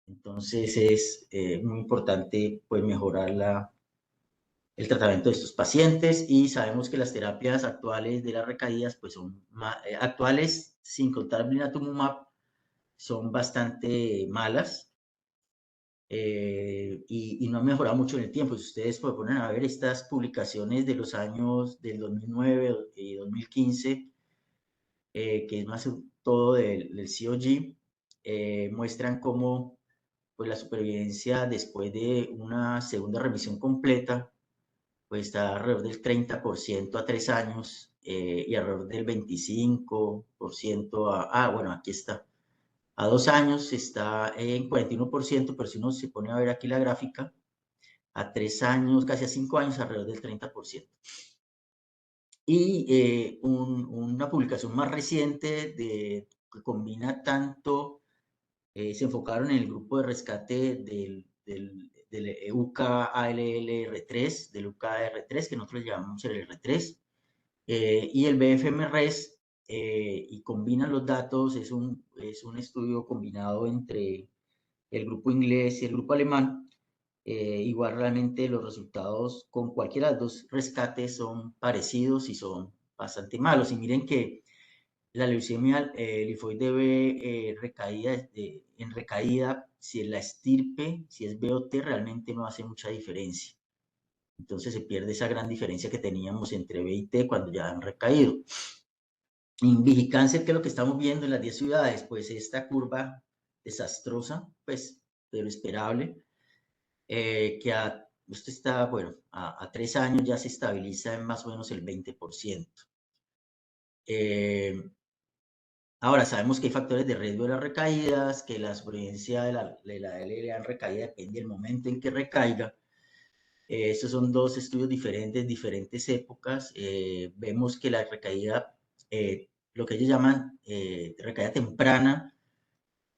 Entonces es muy importante pues mejorar el tratamiento de estos pacientes y sabemos que las terapias actuales de las recaídas pues son actuales, sin contar blinatumomab, son bastante malas y no han mejorado mucho en el tiempo. Si ustedes pues, ponen a ver estas publicaciones de los años del 2009 y 2015, que es más todo del COG, muestran cómo pues, la supervivencia después de una segunda remisión completa pues está alrededor del 30% a 3 años y alrededor del 25% bueno, aquí está, a 2 años está en 41%, pero si uno se pone a ver aquí la gráfica, a 3 años, casi a 5 años, alrededor del 30%. Y una publicación más reciente que combina tanto, se enfocaron en el grupo de rescate del UKALLR3, del UKR3, que nosotros llamamos el R3, y el BFM-RES, y combinan los datos, es un estudio combinado entre el grupo inglés y el grupo alemán. Igual realmente los resultados con cualquiera de los dos rescates son parecidos y son bastante malos. Y miren que la leucemia linfoide B en recaída, si es la estirpe, si es BOT, realmente no hace mucha diferencia. Entonces se pierde esa gran diferencia que teníamos entre B y T cuando ya han recaído. En Vigicáncer, ¿qué es lo que estamos viendo en las 10 ciudades? Pues esta curva desastrosa, pues, pero esperable, usted está, bueno, a 3 años ya se estabiliza en más o menos el 20%. Ahora, sabemos que hay factores de riesgo de las recaídas, que la supervivencia de la LLA en recaída depende del momento en que recaiga. Estos son dos estudios diferentes, diferentes épocas. Vemos que la recaída, lo que ellos llaman recaída temprana,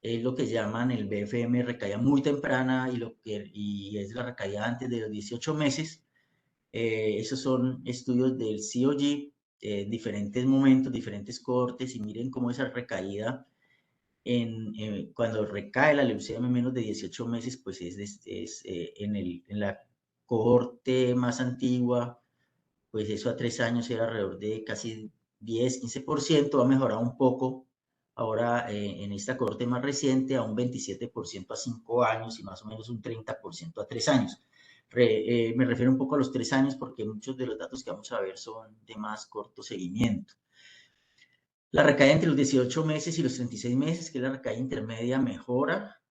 es lo que llaman el BFM recaída muy temprana y es la recaída antes de los 18 meses. Esos son estudios del COG, diferentes momentos, diferentes cohortes, y miren cómo esa recaída, cuando recae la leucemia en menos de 18 meses, pues en la cohorte más antigua, pues eso a 3 años era alrededor de casi 10-15%, ha mejorado un poco ahora en esta cohorte más reciente a un 27% a 5 años y más o menos un 30% a 3 años. Me refiero un poco a los 3 años porque muchos de los datos que vamos a ver son de más corto seguimiento. La recaída entre los 18 meses y los 36 meses, que es la recaída intermedia, mejora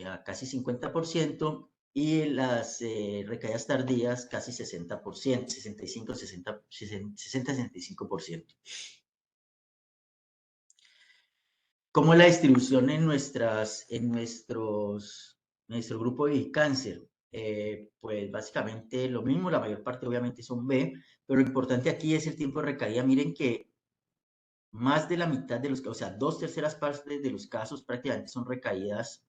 a casi 50%, y las recaídas tardías casi 60%, 65, 60, 65%. ¿Cómo es la distribución en nuestro grupo de cáncer? Pues básicamente lo mismo, la mayor parte obviamente son B, pero lo importante aquí es el tiempo de recaída. Miren que más de la mitad de los casos, o sea, 2/3 partes de los casos prácticamente son recaídas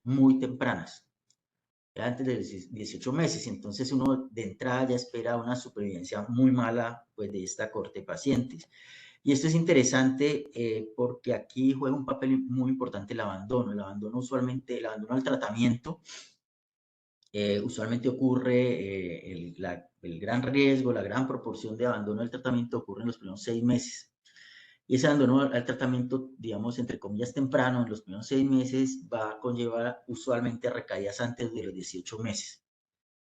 muy tempranas, antes de los 18 meses. Entonces uno de entrada ya espera una supervivencia muy mala pues, de esta corte de pacientes. Y esto es interesante porque aquí juega un papel muy importante el abandono. El abandono al tratamiento, usualmente ocurre, el gran riesgo, la gran proporción de abandono del tratamiento ocurre en los primeros 6 meses. Y ese abandono al tratamiento, digamos, entre comillas, temprano, en los primeros 6 meses, va a conllevar usualmente a recaídas antes de los 18 meses.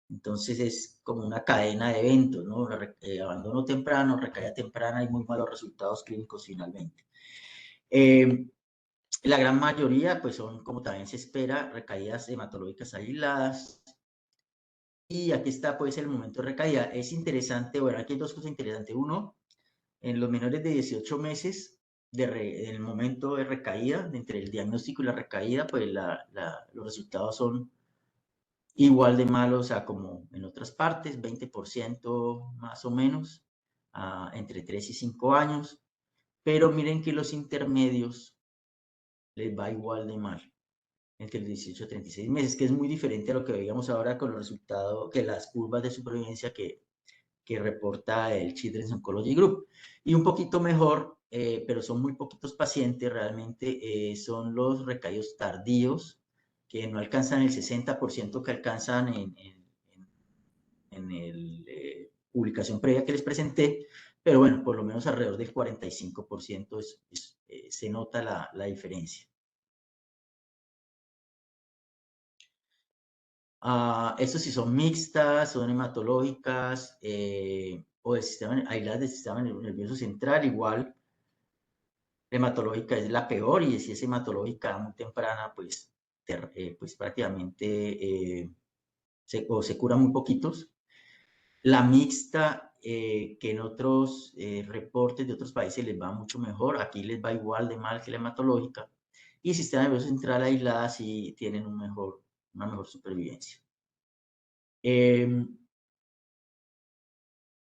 Entonces es como una cadena de eventos, ¿no? Abandono temprano, recaída temprana y muy malos resultados clínicos finalmente. La gran mayoría, pues son, como también se espera, recaídas hematológicas aisladas. Y aquí está, pues, el momento de recaída. Es interesante, bueno, aquí hay dos cosas interesantes. Uno, en los menores de 18 meses, en el momento de recaída, entre el diagnóstico y la recaída, pues los resultados son igual de malos a como en otras partes, 20% más o menos, entre 3 y 5 años. Pero miren que los intermedios les va igual de mal, entre los 18 y 36 meses, que es muy diferente a lo que veíamos ahora con los resultados, que las curvas de supervivencia que reporta el Children's Oncology Group. Y un poquito mejor, pero son muy poquitos pacientes realmente, son los recaídos tardíos, que no alcanzan el 60% que alcanzan en la publicación previa que les presenté, pero bueno, por lo menos alrededor del 45% se nota la diferencia. Estos sí son mixtas, son hematológicas o del sistema, aisladas del sistema nervioso central, igual la hematológica es la peor y si es hematológica muy temprana, pues, pues prácticamente se curan muy poquitos. La mixta, que en otros reportes de otros países les va mucho mejor, aquí les va igual de mal que la hematológica. Y sistema nervioso central aislada sí tienen una mejor supervivencia.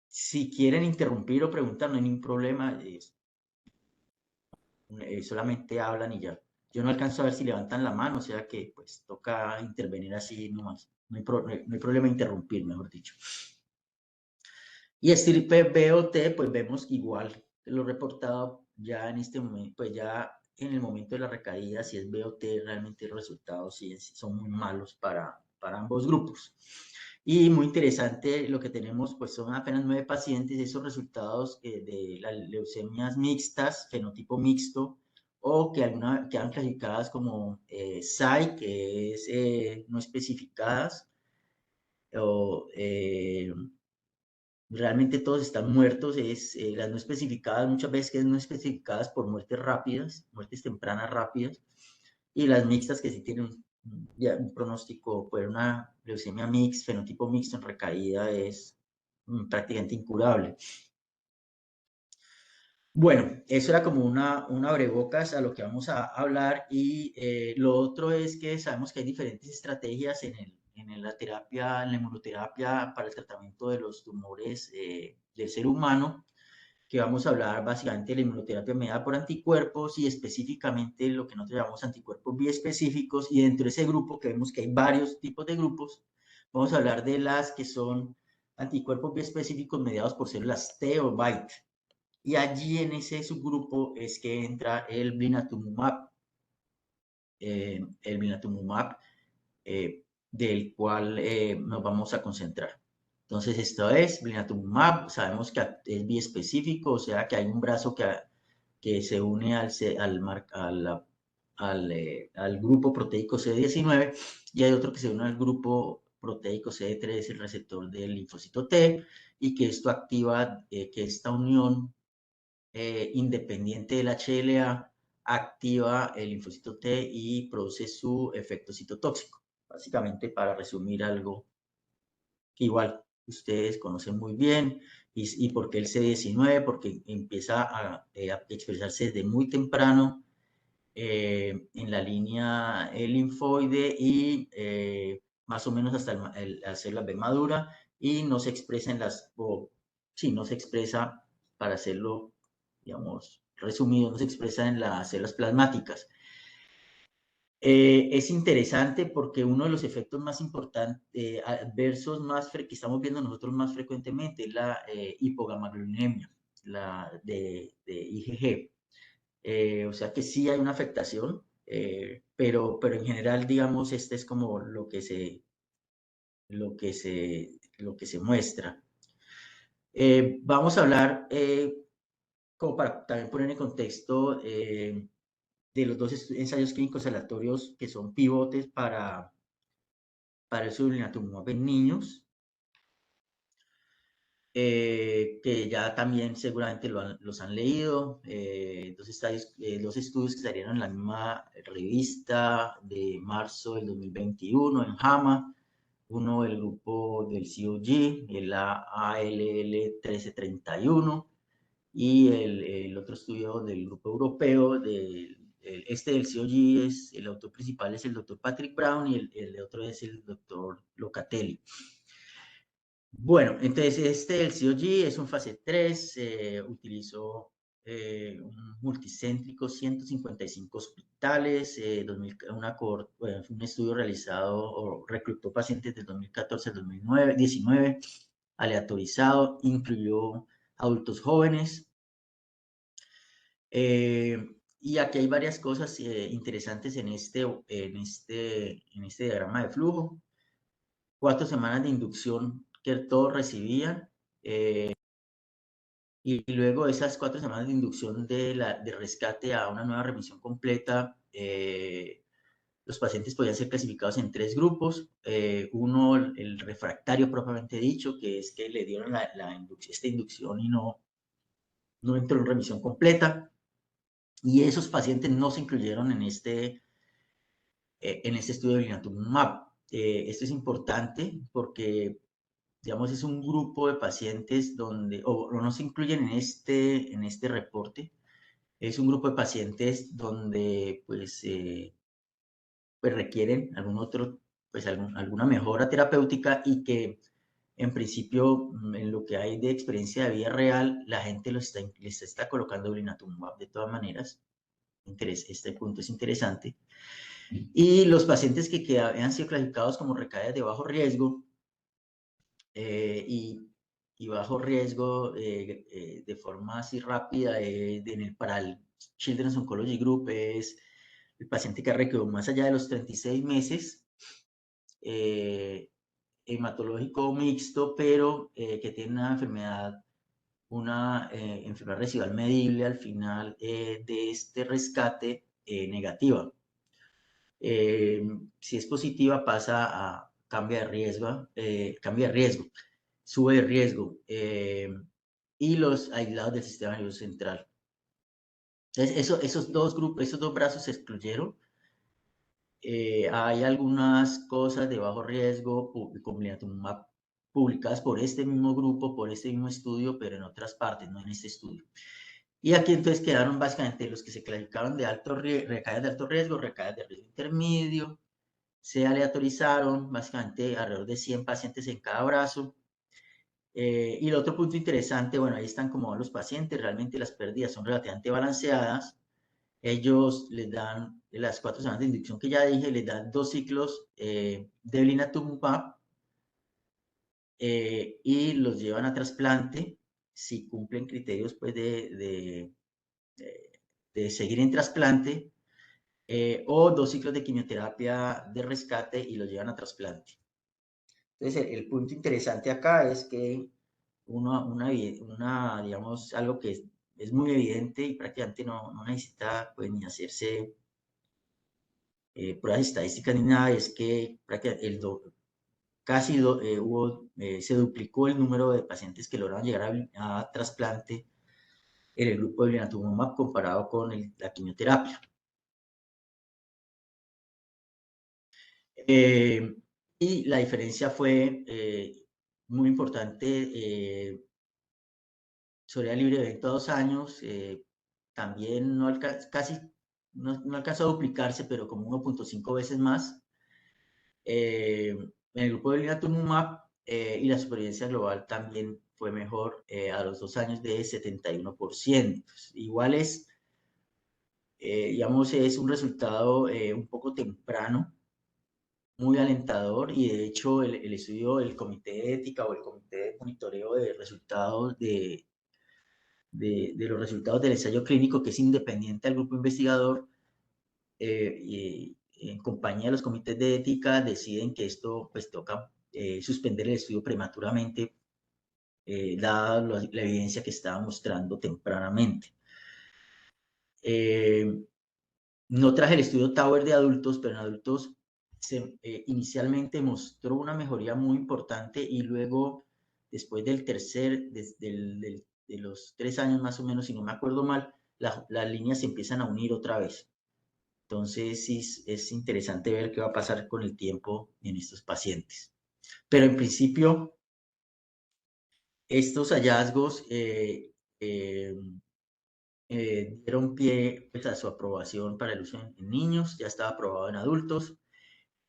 Si quieren interrumpir o preguntar, no hay ningún problema, solamente hablan y ya. Yo no alcanzo a ver si levantan la mano, o sea que pues toca intervenir así nomás. No hay problema en interrumpir, mejor dicho. Y estirpe BOT, pues vemos igual lo reportado ya en este momento, pues ya en el momento de la recaída, si es BOT, realmente los resultados sí son muy malos para ambos grupos. Y muy interesante lo que tenemos, pues son apenas 9 pacientes, esos resultados de las leucemias mixtas, fenotipo mixto, o que quedan clasificadas como SAI, que es no especificadas, o realmente todos están muertos, las no especificadas, muchas veces que es no especificadas por muertes rápidas, muertes tempranas rápidas, y las mixtas que sí tienen un pronóstico, pues una leucemia mix, fenotipo mixto en recaída es prácticamente incurable. Bueno, eso era como una abrebocas a lo que vamos a hablar y lo otro es que sabemos que hay diferentes estrategias en la terapia, en la inmunoterapia para el tratamiento de los tumores del ser humano, que vamos a hablar básicamente de la inmunoterapia mediada por anticuerpos y específicamente lo que nosotros llamamos anticuerpos biespecíficos, y dentro de ese grupo, que vemos que hay varios tipos de grupos, vamos a hablar de las que son anticuerpos biespecíficos mediados por células T o BITE. Y allí en ese subgrupo es que entra el blinatumomab, del cual nos vamos a concentrar. Entonces, esto es blinatumomab, sabemos que es biespecífico, o sea que hay un brazo que se une al grupo proteico CD19 y hay otro que se une al grupo proteico CD3, el receptor del linfocito T, y que esto activa que esta unión independiente del HLA activa el linfocito T y produce su efecto citotóxico. Básicamente, para resumir algo que igual ustedes conocen muy bien, y por qué el CD19, porque empieza a expresarse desde muy temprano en la línea linfoide y más o menos hasta la célula B madura, y no se expresa no se expresa, para hacerlo, digamos, resumido, no se expresa en las células plasmáticas. Es interesante porque uno de los efectos más importantes, adversos que estamos viendo nosotros más frecuentemente es la hipogamaglobulinemia, la de IgG. O sea que sí hay una afectación, pero en general, digamos, este es como lo que se muestra. Vamos a hablar, como para también poner en contexto, de los dos ensayos clínicos aleatorios que son pivotes para el blinatumomab en niños, que ya también seguramente los han leído, dos estudios que salieron en la misma revista de marzo del 2021 en JAMA, uno del grupo del COG, el ALL1331, y el otro estudio del grupo europeo, del COG, el autor principal es el doctor Patrick Brown y el otro es el doctor Locatelli. Bueno, entonces el COG es un fase 3, utilizó un multicéntrico, 155 hospitales, un estudio realizado o reclutó pacientes del 2014 al 2019, aleatorizado, incluyó adultos jóvenes, Y aquí hay varias cosas interesantes en este diagrama de flujo. 4 semanas de inducción que todos recibían, y luego esas 4 semanas de inducción de rescate a una nueva remisión completa, los pacientes podían ser clasificados en 3 grupos. Uno, el refractario propiamente dicho, que es que le dieron esta inducción y no entró en remisión completa. Y esos pacientes no se incluyeron en este estudio de blinatumomab. Esto es importante porque, digamos, es un grupo de pacientes donde, o no se incluyen en este reporte, es un grupo de pacientes donde, pues requieren alguna mejora terapéutica y que, en principio, en lo que hay de experiencia de vida real, la gente les está colocando blinatumomab de todas maneras. Este punto es interesante. Y los pacientes que habían sido clasificados como recaídas de bajo riesgo, y bajo riesgo de forma así rápida para el Children's Oncology Group es el paciente que requirió más allá de los 36 meses, hematológico mixto, pero que tiene una enfermedad residual medible al final de este rescate negativa. Si es positiva, cambia de riesgo, sube de riesgo, y los aislados del sistema nervioso central. Entonces, esos dos grupos, esos dos brazos se excluyeron. Hay algunas cosas de bajo riesgo con blinatumomab publicadas por este mismo grupo, por este mismo estudio, pero en otras partes, no en este estudio. Y aquí entonces quedaron básicamente los que se clasificaron de recaídas de alto riesgo, recaídas de riesgo intermedio. Se aleatorizaron básicamente alrededor de 100 pacientes en cada brazo. Y el otro punto interesante, bueno, ahí están como los pacientes, realmente las pérdidas son relativamente balanceadas. Ellos les dan, de las 4 semanas de inducción que ya dije, les dan 2 ciclos de blinatumomab, y los llevan a trasplante si cumplen criterios pues, de seguir en trasplante, o 2 ciclos de quimioterapia de rescate y los llevan a trasplante. Entonces, el punto interesante acá es que digamos, algo que es muy evidente y prácticamente no necesita pues, ni hacerse pruebas estadísticas ni nada, es que se duplicó el número de pacientes que lograron llegar a trasplante en el grupo de blinatumomab comparado con la quimioterapia. Y la diferencia fue muy importante. Soledad libre de 22 años, también casi no alcanzó a duplicarse, pero como 1.5 veces más. En el grupo de blinatumomab, y la supervivencia global también fue mejor a los 2 años de 71%. Igual digamos, es un resultado un poco temprano, muy alentador, y de hecho el estudio del comité de ética o el comité de monitoreo de resultados de los resultados del ensayo clínico, que es independiente al grupo investigador, y en compañía de los comités de ética, deciden que esto pues toca suspender el estudio prematuramente, dada la evidencia que estaba mostrando tempranamente. No traje el estudio Tower de adultos, pero en adultos inicialmente mostró una mejoría muy importante, y luego, después de los 3 años más o menos, si no me acuerdo mal, las líneas se empiezan a unir otra vez. Entonces, sí, es interesante ver qué va a pasar con el tiempo en estos pacientes. Pero en principio, estos hallazgos dieron pie pues, a su aprobación para el uso en niños, ya estaba aprobado en adultos.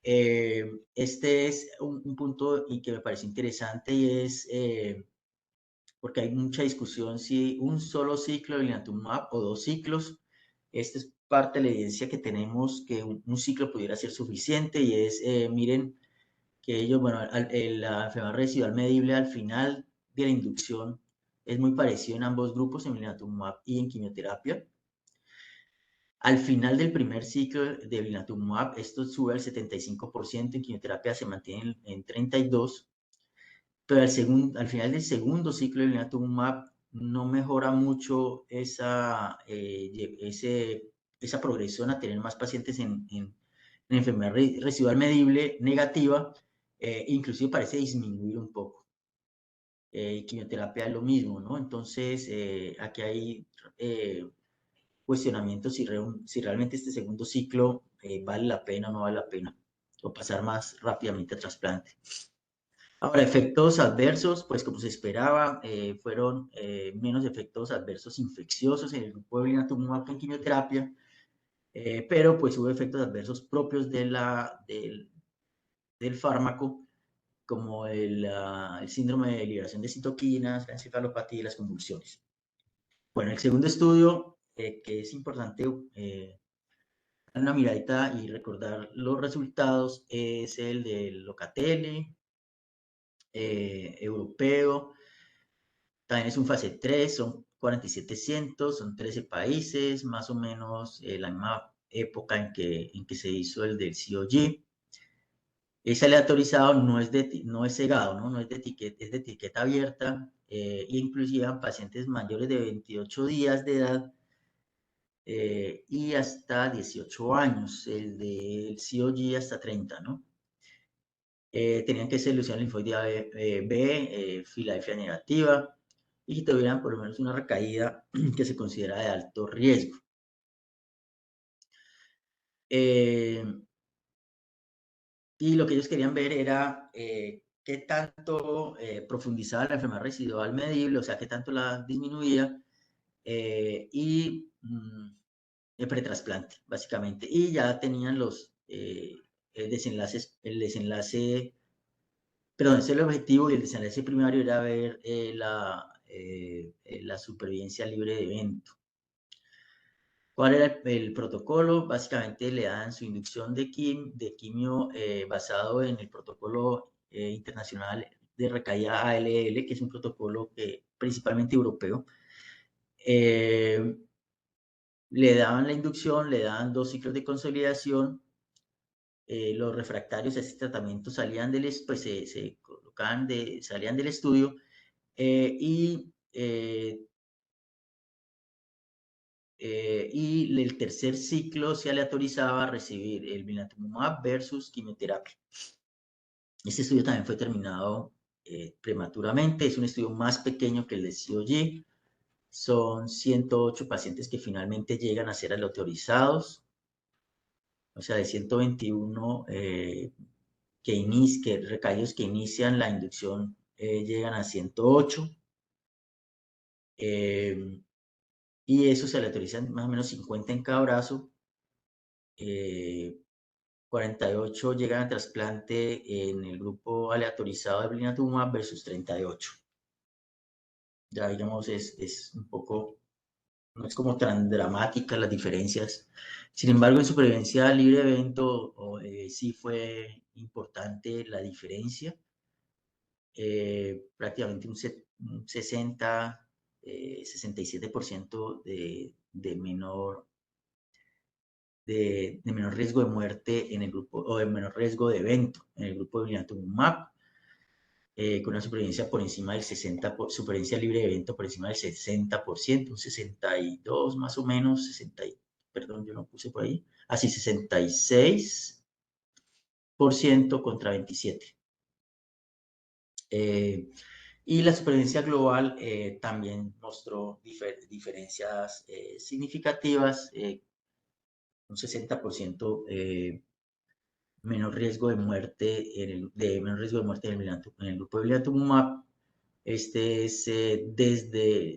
Este es un punto y que me parece interesante, y es porque hay mucha discusión si un solo ciclo de blinatumomab o 2 ciclos. Esta es parte de la evidencia que tenemos que un ciclo pudiera ser suficiente, y es, miren, que ellos, bueno, la enfermedad residual medible al final de la inducción es muy parecido en ambos grupos, en blinatumomab y en quimioterapia. Al final del primer ciclo de blinatumomab, esto sube al 75%, en quimioterapia se mantiene en 32%, pero al final del segundo ciclo de blinatumomab no mejora mucho esa progresión a tener más pacientes en enfermedad residual medible negativa, inclusive parece disminuir un poco. Quimioterapia es lo mismo, ¿no? Entonces, aquí hay cuestionamientos si realmente este segundo ciclo vale la pena o no vale la pena, o pasar más rápidamente a trasplante. Ahora, efectos adversos, pues como se esperaba, fueron menos efectos adversos infecciosos en el grupo de blinatumomab en quimioterapia, pero pues hubo efectos adversos propios del fármaco, como el síndrome de liberación de citoquinas, la encefalopatía y las convulsiones. Bueno, el segundo estudio, que es importante dar una miradita y recordar los resultados, es el del Locatelli, europeo. También es un fase 3, son 47 centros, son 13 países, más o menos la misma época en que se hizo el del COG. Es aleatorizado, no es cegado, ¿no? No es de etiqueta, es de etiqueta abierta, inclusive a pacientes mayores de 28 días de edad y hasta 18 años, el del COG hasta 30, ¿no? Tenían que ser leucemia linfoide B, Filadelfia negativa, y que tuvieran por lo menos una recaída que se considera de alto riesgo. Y lo que ellos querían ver era qué tanto profundizaba la enfermedad residual medible, o sea, qué tanto la disminuía, y el pretrasplante, básicamente. Y ya tenían los desenlaces, perdón, ese es el objetivo, y el desenlace primario era ver la supervivencia libre de evento. ¿Cuál era el protocolo? Básicamente le dan su inducción de quimio basado en el protocolo internacional de recaída ALL, que es un protocolo principalmente europeo. Le daban la inducción, le daban 2 ciclos de consolidación. Los refractarios a ese tratamiento salían pues, se colocaban salían del estudio y el tercer ciclo se aleatorizaba a recibir el blinatumomab versus quimioterapia. Este estudio también fue terminado prematuramente, es un estudio más pequeño que el de COG, son 108 pacientes que finalmente llegan a ser aleatorizados, o sea, de 121 recaídos que inician la inducción llegan a 108. Y eso se aleatorizan más o menos 50 en cada brazo. 48 llegan a trasplante en el grupo aleatorizado de blinatumomab versus 38. Ya digamos, es un poco, no es como tan dramática las diferencias. Sin embargo, en supervivencia libre de evento sí fue importante la diferencia. Prácticamente un 60, 67% de menor riesgo de muerte en el grupo, o de menor riesgo de evento en el grupo de blinatumomab, con una supervivencia por encima del 60%, supervivencia libre de evento por encima del 60%, un 62 más o menos, perdón, yo no puse por ahí, así 66% contra 27%. Y la supervivencia global también mostró diferencias significativas, un 60% menor riesgo de muerte menor riesgo de muerte en el grupo de blinatumomab. Desde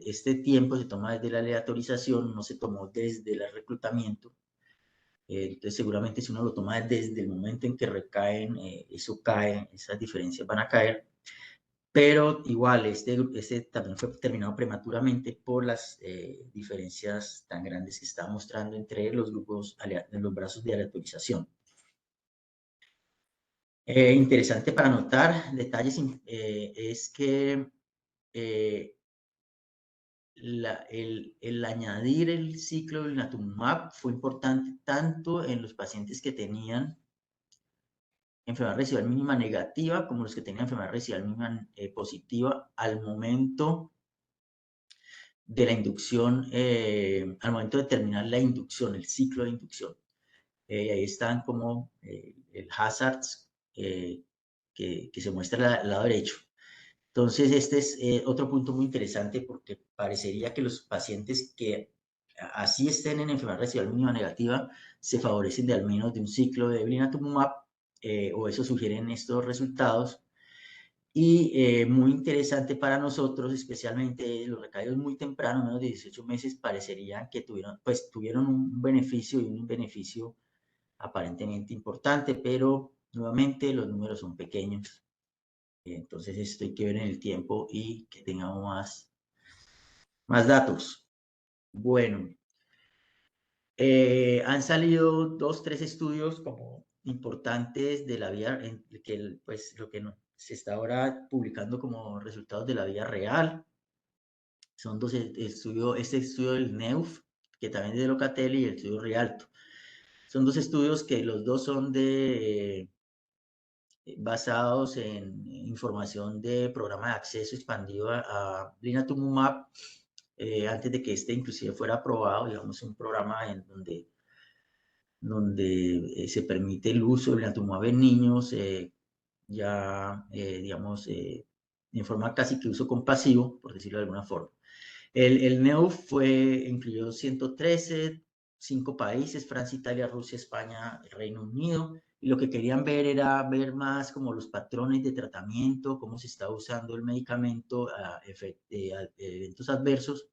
este tiempo se toma desde la aleatorización, no se tomó desde el reclutamiento. Entonces, seguramente si uno lo toma desde el momento en que recaen, eso cae, esas diferencias van a caer. Pero igual, este también fue terminado prematuramente por las diferencias tan grandes que está mostrando entre los grupos, los brazos de aleatorización. Interesante para notar, detalles es que el añadir el ciclo del blinatumomab fue importante tanto en los pacientes que tenían enfermedad residual mínima negativa como los que tenían enfermedad residual mínima positiva al momento de la inducción, al momento de terminar la inducción, el ciclo de inducción. Ahí están como el hazards que se muestra al lado derecho. Entonces, este es otro punto muy interesante porque parecería que los pacientes que así estén en enfermedad residual mínima negativa se favorecen de al menos de un ciclo de blinatumomab, o eso sugieren estos resultados. Y muy interesante para nosotros, especialmente los recaídos muy tempranos, menos de 18 meses, parecerían que tuvieron un beneficio y un beneficio aparentemente importante, pero nuevamente los números son pequeños. Entonces esto hay que ver en el tiempo y que tengamos más datos. Bueno, han salido 2, 3 estudios como importantes de la vida, que pues lo que se está ahora publicando como resultados de la vida real. Son dos estudios, este estudio del NEUF, que también es de Locatelli, y el estudio Rialto. Son dos estudios que los dos son basados en información de programa de acceso expandido a blinatumomab, antes de que este inclusive fuera aprobado, digamos, un programa en donde se permite el uso de blinatumomab en niños, digamos, en forma casi que uso compasivo, por decirlo de alguna forma. El NEUF incluyó 113, 5 países: Francia, Italia, Rusia, España, Reino Unido, y lo que querían ver era ver más como los patrones de tratamiento, cómo se está usando el medicamento a eventos adversos,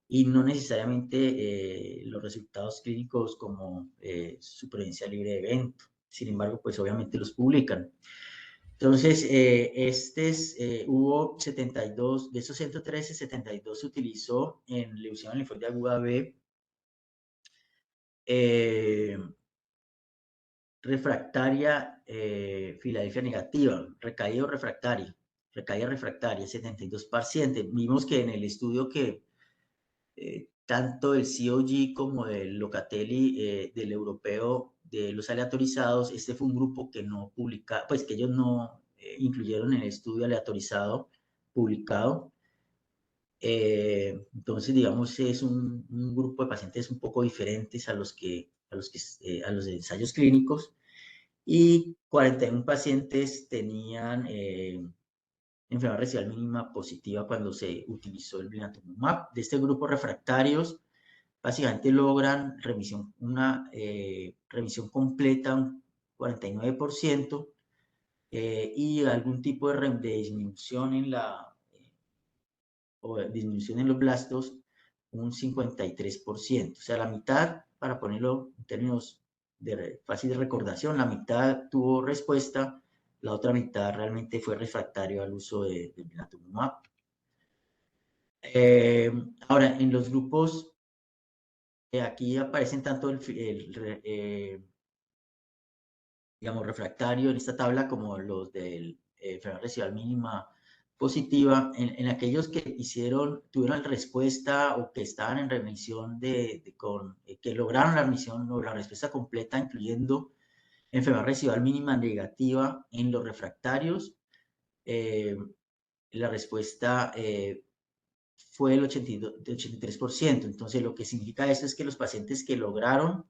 y no necesariamente los resultados clínicos como supervivencia libre de evento. Sin embargo, pues obviamente los publican. Entonces, hubo 72, de esos 113, 72 se utilizó en leucemia linfoide aguda B, refractaria, Filadelfia negativa, recaída refractaria, 72 pacientes. Vimos que en el estudio que tanto el COG como el Locatelli, del europeo de los aleatorizados, este fue un grupo que no publica, pues que ellos no incluyeron en el estudio aleatorizado publicado. Entonces, digamos, es un grupo de pacientes un poco diferentes a los de ensayos clínicos, y 41 pacientes tenían enfermedad residual mínima positiva cuando se utilizó el blinatumomab. De este grupo refractarios, básicamente logran una remisión completa, un 49%, y algún tipo de disminución disminución en los blastos, un 53%. O sea, la mitad, para ponerlo en términos fácil de recordación, la mitad tuvo respuesta, la otra mitad realmente fue refractario al uso de blinatumomab. Ahora, en los grupos, aquí aparecen tanto digamos, refractario en esta tabla como los del enfermedad residual mínima positiva. En aquellos que tuvieron respuesta o que estaban en remisión que lograron la remisión o la respuesta completa, incluyendo enfermedad residual mínima negativa en los refractarios, la respuesta fue el 83%. Entonces, lo que significa esto es que los pacientes que lograron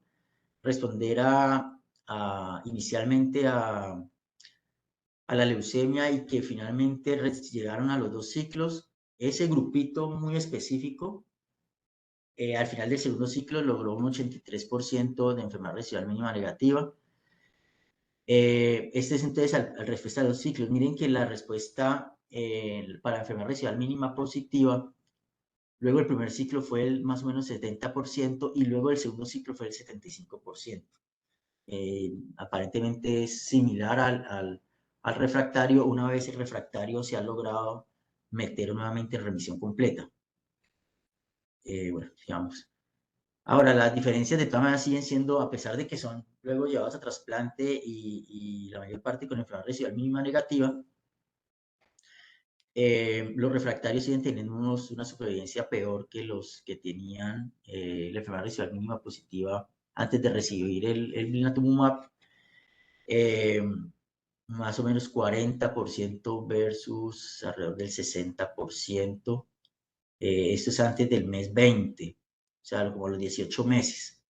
responder inicialmente a la leucemia y que finalmente llegaron a los 2 ciclos, ese grupito muy específico, al final del segundo ciclo logró un 83% de enfermedad residual mínima negativa. Este es entonces al respuesta de los ciclos. Miren que la respuesta para enfermedad residual mínima positiva, luego el primer ciclo fue más o menos 70%, y luego el segundo ciclo fue el 75%. Aparentemente es similar al refractario, una vez el refractario se ha logrado meter nuevamente en remisión completa. Bueno, digamos. Ahora, las diferencias de todas maneras siguen siendo, a pesar de que son luego llevados a trasplante y la mayor parte con enfermedad residual mínima negativa, Los refractarios siguen teniendo una supervivencia peor que los que tenían la enfermedad residual mínima positiva antes de recibir el blinatumomab. Más o menos 40% versus alrededor del 60%. Esto es antes del mes 20, o sea, como a los 18 meses.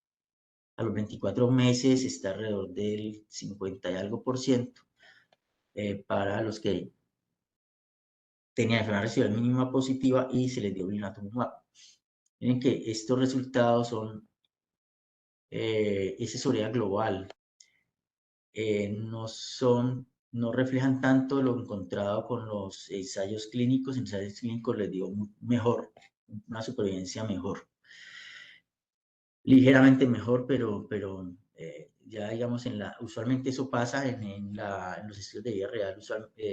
A los 24 meses está alrededor del 50 y algo por ciento para los que tenían enfermedad residual mínima positiva y se les dio blinatumomab. Miren que estos resultados son asesoría global. No reflejan tanto lo encontrado con los ensayos clínicos. En ensayos clínicos les dio mejor, una supervivencia mejor. Ligeramente mejor, pero ya digamos, usualmente eso pasa en los estudios de vida real.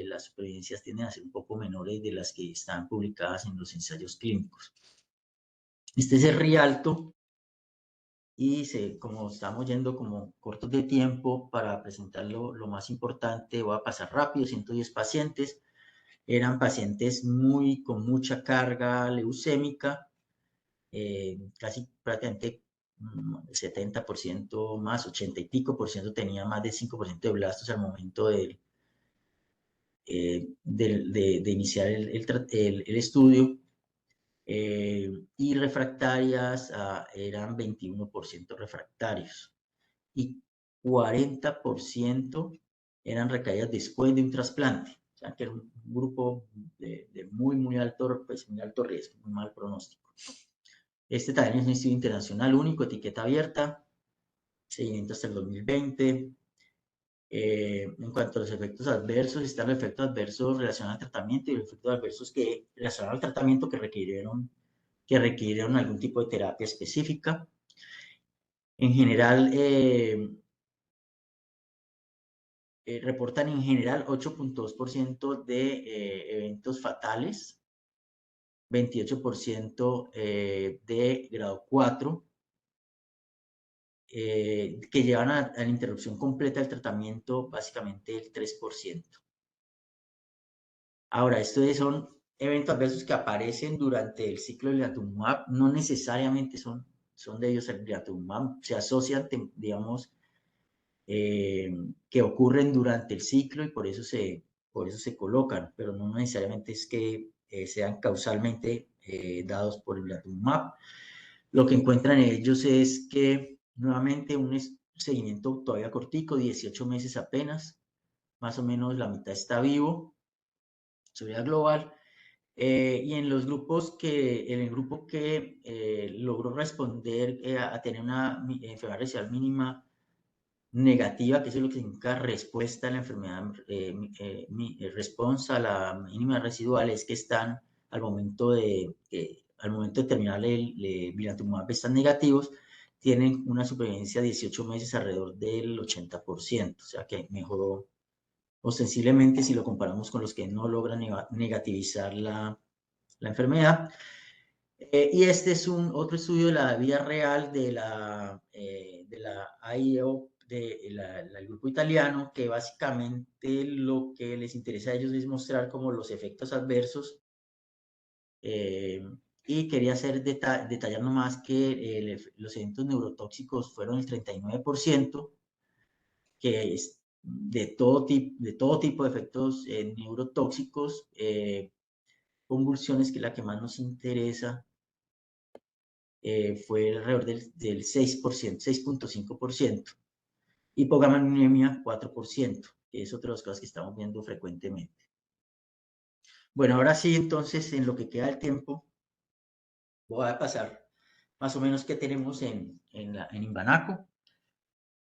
Las supervivencias tienden a ser un poco menores de las que están publicadas en los ensayos clínicos. Este es el Rialto. Y como estamos yendo como cortos de tiempo para presentar lo más importante, voy a pasar rápido. 110 pacientes, eran pacientes con mucha carga leucémica, casi prácticamente 70% más, 80 y pico por ciento tenía más de 5% de blastos al momento de iniciar el estudio. Y refractarias eran 21% refractarios y 40% eran recaídas después de un trasplante. O sea, que era un grupo de muy alto, pues, muy alto riesgo, muy mal pronóstico. Este también es un estudio internacional único, etiqueta abierta, seguimiento hasta el 2020. En cuanto a los efectos adversos, están los efectos adversos relacionados al tratamiento y los efectos adversos relacionados al tratamiento que requirieron algún tipo de terapia específica. En general, reportan en general 8.2% de eventos fatales, 28% de grado 4, que llevan a la interrupción completa del tratamiento básicamente el 3%. Ahora, estos son eventos adversos que aparecen durante el ciclo del blinatumomab, no necesariamente son de ellos el blinatumomab, se asocian, digamos, que ocurren durante el ciclo y por eso se colocan, pero no necesariamente es que sean causalmente dados por el blinatumomab. Lo que encuentran ellos es que nuevamente un seguimiento todavía cortico, 18 meses apenas, más o menos la mitad está vivo, seguridad global. Y en el grupo que logró responder a tener una enfermedad residual mínima negativa, que eso es lo que significa respuesta a la enfermedad, respuesta a la mínima residual, es que están al momento de terminar el blinatumomab, están negativos, tienen una supervivencia de 18 meses alrededor del 80%, o sea que mejoró ostensiblemente si lo comparamos con los que no logran negativizar la enfermedad. Y este es otro estudio de la vida real de la AIO, del grupo italiano, que básicamente lo que les interesa a ellos es mostrar como los efectos adversos. Y quería detallar nomás que los eventos neurotóxicos fueron el 39%, que es de todo tipo de efectos neurotóxicos, convulsiones, que es la que más nos interesa, fue alrededor del 6%, 6.5%. Hipogamanemia, 4%, que es otra de las cosas que estamos viendo frecuentemente. Bueno, ahora sí, entonces, en lo que queda del tiempo, voy a pasar más o menos qué tenemos en Imbanaco.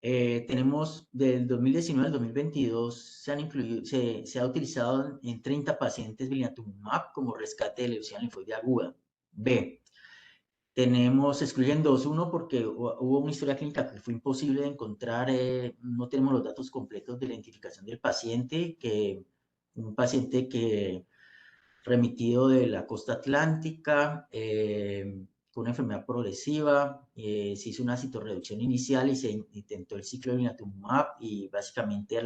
Tenemos del 2019 al 2022, se ha utilizado en 30 pacientes blinatumomab como rescate de leucemia linfoide aguda B. Excluyen 2.1 porque hubo una historia clínica que fue imposible de encontrar, no tenemos los datos completos de la identificación del paciente, un paciente que remitido de la costa atlántica, con una enfermedad progresiva, se hizo una citorreducción inicial y se intentó el ciclo de blinatumomab y básicamente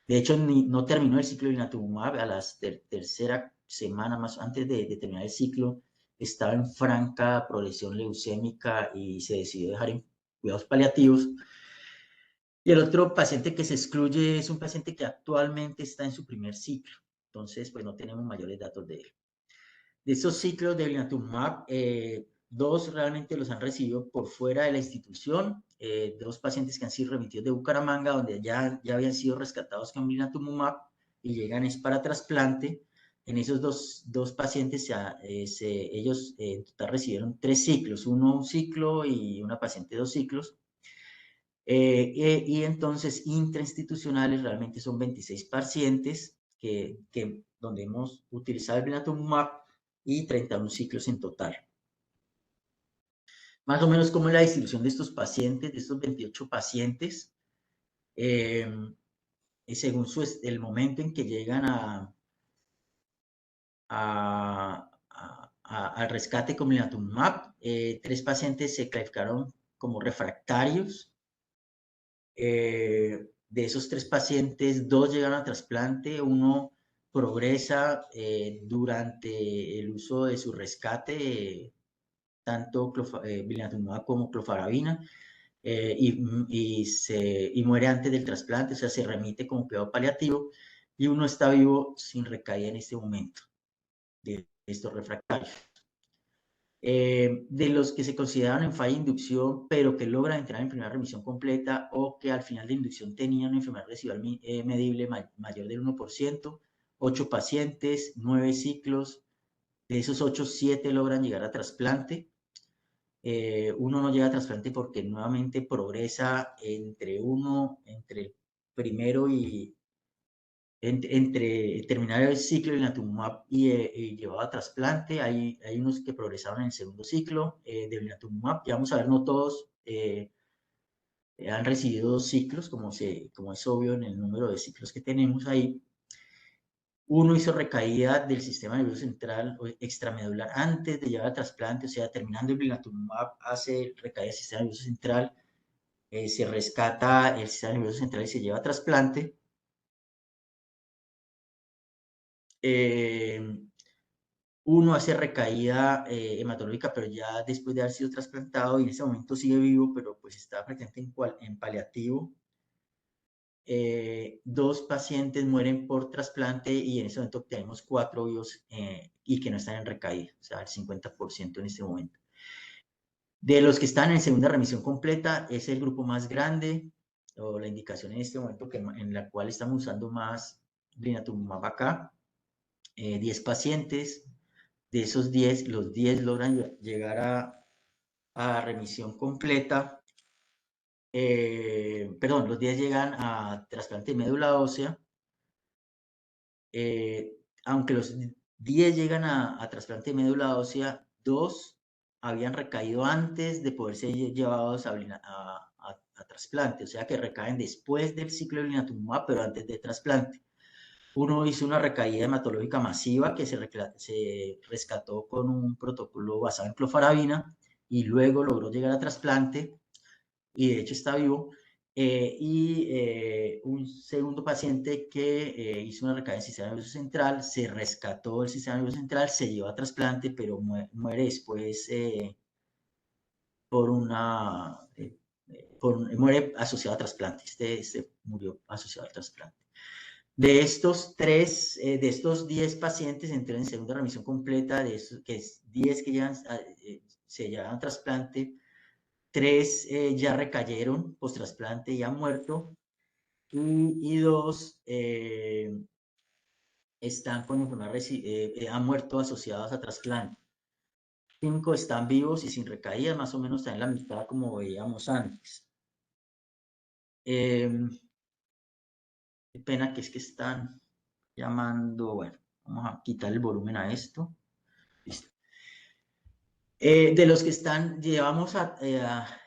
De hecho, no terminó el ciclo de Inatumumab. A la tercera semana más antes de terminar el ciclo, estaba en franca progresión leucémica y se decidió dejar en cuidados paliativos. Y el otro paciente que se excluye es un paciente que actualmente está en su primer ciclo. Entonces, pues no tenemos mayores datos de él. De esos ciclos de blinatumomab, dos realmente los han recibido por fuera de la institución, dos pacientes que han sido remitidos de Bucaramanga, donde ya habían sido rescatados con blinatumomab y llegan es para trasplante. En esos dos pacientes, ellos en total recibieron 3 ciclos, uno un ciclo y una paciente 2 ciclos. Y entonces intrainstitucionales realmente son 26 pacientes donde hemos utilizado el blinatumomab y 31 ciclos en total. Más o menos cómo es la distribución de estos pacientes, de estos 28 pacientes, según el momento en que llegan al rescate con blinatumomab. 3 pacientes se clasificaron como refractarios. De esos 3 pacientes, 2 llegaron a trasplante, uno progresa durante el uso de su rescate, tanto blinatumomab como clofarabina, y muere antes del trasplante, o sea, se remite como cuidado paliativo, y uno está vivo sin recaída en este momento de estos refractarios. De los que se consideraban en falla de inducción, pero que logran entrar en primera remisión completa o que al final de inducción tenían una enfermedad residual medible mayor del 1%, 8 pacientes, 9 ciclos. De esos 8, 7 logran llegar a trasplante. Uno no llega a trasplante porque nuevamente progresa entre el primero y entre terminar el ciclo de blinatumomab y llevado a trasplante. Hay unos que progresaron en el segundo ciclo de blinatumomab. Ya vamos a ver, no todos han recibido 2 ciclos, como es obvio en el número de ciclos que tenemos ahí. Uno hizo recaída del sistema nervioso central o extramedular antes de llevar a trasplante, o sea, terminando el blinatumomab, hace recaída del sistema nervioso central, se rescata el sistema nervioso central y se lleva a trasplante. Uno hace recaída hematológica, pero ya después de haber sido trasplantado, y en ese momento sigue vivo, pero pues está presente en paliativo. 2 pacientes mueren por trasplante y en ese momento obtenemos 4 vivos y que no están en recaída, o sea, el 50% en este momento. De los que están en segunda remisión completa, es el grupo más grande, o la indicación en este momento en la cual estamos usando más blinatumomab acá. 10 pacientes. De esos 10, los 10 logran llegar a remisión completa. Perdón, los 10 llegan a trasplante de médula ósea. Aunque los 10 llegan a trasplante de médula ósea, 2 habían recaído antes de poder ser llevados a trasplante, o sea que recaen después del ciclo de blinatumomab, pero antes de trasplante. Uno hizo una recaída hematológica masiva que se rescató con un protocolo basado en clofarabina y luego logró llegar a trasplante y de hecho está vivo. Un segundo paciente que hizo una recaída en el sistema nervioso central, se rescató el sistema nervioso central, se llevó a trasplante, pero muere después muere asociado a trasplante. Este murió asociado al trasplante. De estos 10 pacientes entró en segunda remisión completa, de esos, que es 10 que se llevan a trasplante, 3 ya recayeron post trasplante y han muerto, y 2 están con enfermedad han muerto asociados a trasplante. 5 están vivos y sin recaídas, más o menos están en la mitad como veíamos antes. Qué pena que es que están llamando. Bueno, vamos a quitar el volumen a esto. Listo. De los que llevamos